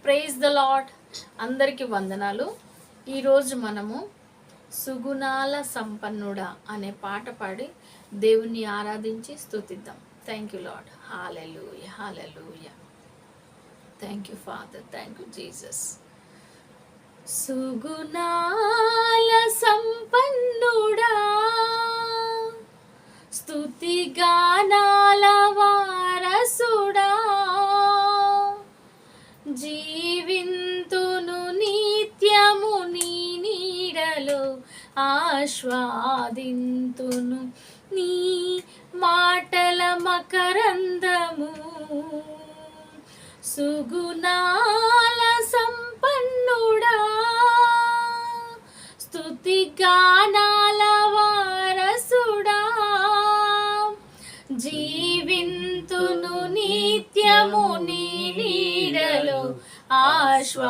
Praise the lord. అందరికీ వందనాలు. ఈరోజు మనము సుగుణాల సంపన్నుడా అనే పాట పాడి దేవుని ఆరాధించి స్తుతిద్దాం. Thank you Lord. Hallelujah, hallelujah. Thank you Father, thank you Jesus. సుగుణాల సంపన్నుడా, స్తుతి గానాల వారసుడా, జీవింతును నిత్యము నీ నీడలో, ఆస్వాదింతును నీ మాటల మకరందము. సుగుణాల సంపన్నుడా, స్తుతి గానాల వారసుడా, జీవింతును నిత్యము నీ నీడలో, ఆస్వాదింతును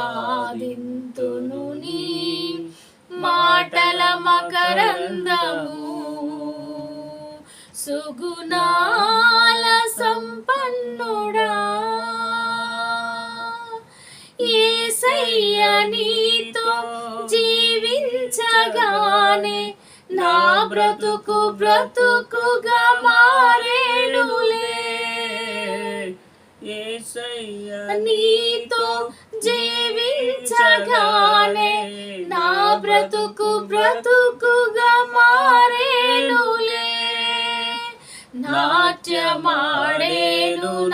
నీ మాటల మకరందము. సుగుణాల సంపన్నుడా, యేసయ్య నీతో జీవించగానే నా బ్రతుకు బ్రతుకుగా మారేనులే. యేసయ్య నీతో జీవించగానే నా బ్రతుకు బ్రతుకుగా మారేనులే. నాట్యమాడేను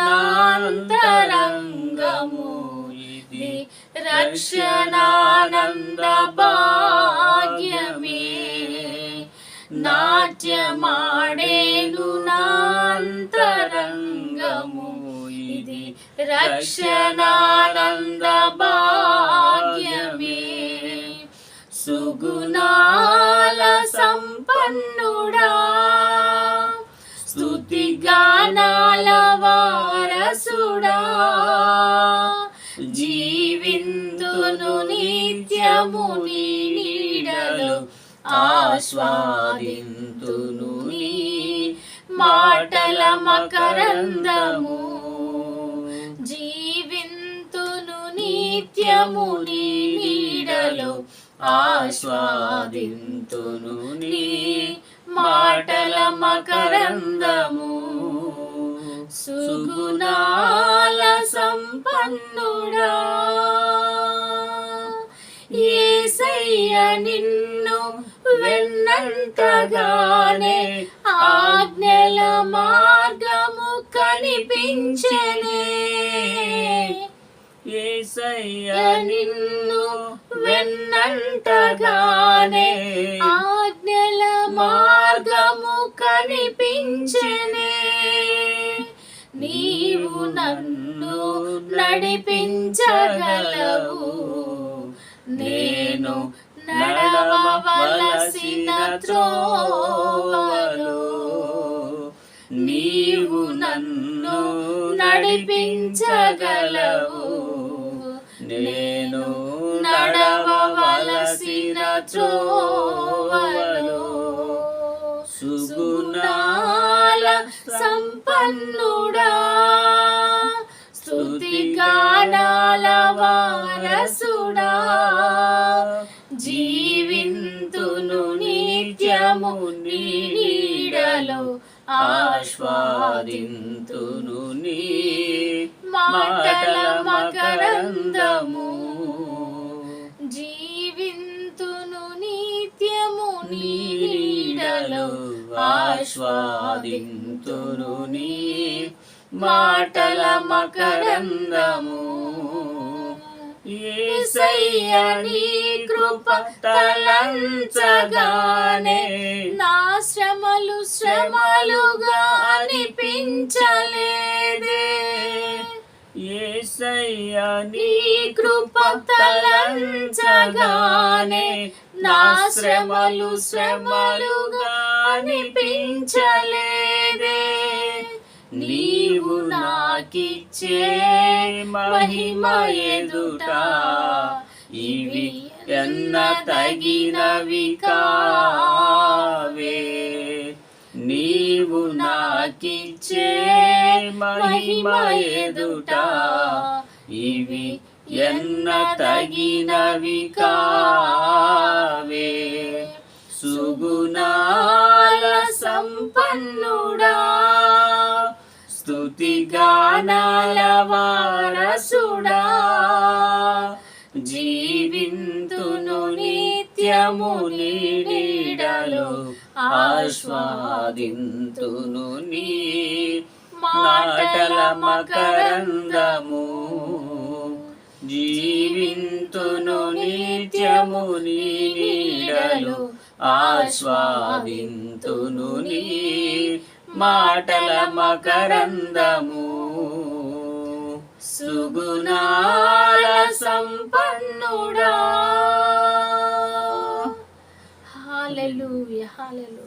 నాంతరంగము, ఇది రక్షణానంద భాగ్యమే. నాట్యమాడేను నాంతరంగము, ఇది రక్షణానంద భాగ్యమే. సుగుణాల సంపన్నుడా, స్తుతి గానాల వారసుడా, జీవింతును నిత్యము నీ నీడలో, ఆస్వాదింతును నీ మాటల మకరందము. జీవింతును నిత్యము నీ నీడలో, ఆస్వాదింతును నీ మాటల మకరందము. సుగుణాల సంపన్నుడా, యేసయ్య నిన్ను వెన్నంటగానే ఆజ్ఞల మార్గము కనిపించెనే. యేసయ్య నిన్ను వెన్నంటగానే ఆజ్ఞల మార్గము కనిపించెనే. నీవు నన్ను నడిపించగలవు, నేను నడవవలసిన త్రోవలో. నీవు నన్ను నడిపించగలవు, నేను నడవవలసిన త్రోవలో. సుగుణాల సంపన్నుడా, స్తుతి గానాల వారసుడా, జీవింతును నిత్యము నీ నీడలో, ఆస్వాదింతును నీ మాటల మకరందము. జీవింతును నిత్యము నీ నీడలో, ఆస్వాదింతును నీ మాటల మకరందము. యేసయ్య నీ కృప తలంచగానే నా శ్రమలు శ్రమలుగా అనిపించలేదే. యేసయ్య నీ కృప తలంచగానే నా శ్రమలు శ్రమలుగా అనిపించలేదే. నీవు నాకిచ్చే మహిమ ఎదుట ఇవి ఎన్న తగినవి కావే. నీవు నాకిచ్చే మహిమ ఎదుట ఇవి ఎన్న తగినవి కావే. సుగుణాల సంపన్నుడా, స్తుతి గానాల వారసుడా, జీవింతును నిత్యము నీ నీడలో, ఆస్వాదింతును నీ మాటల మకరందము. జీవింతును నిత్యము నీ నీడలో, ఆస్వాదింతును నీ మాటల మకరందము. సుగుణాల సంపన్నుడా. హల్లెలూయా, హల్లెలూయా.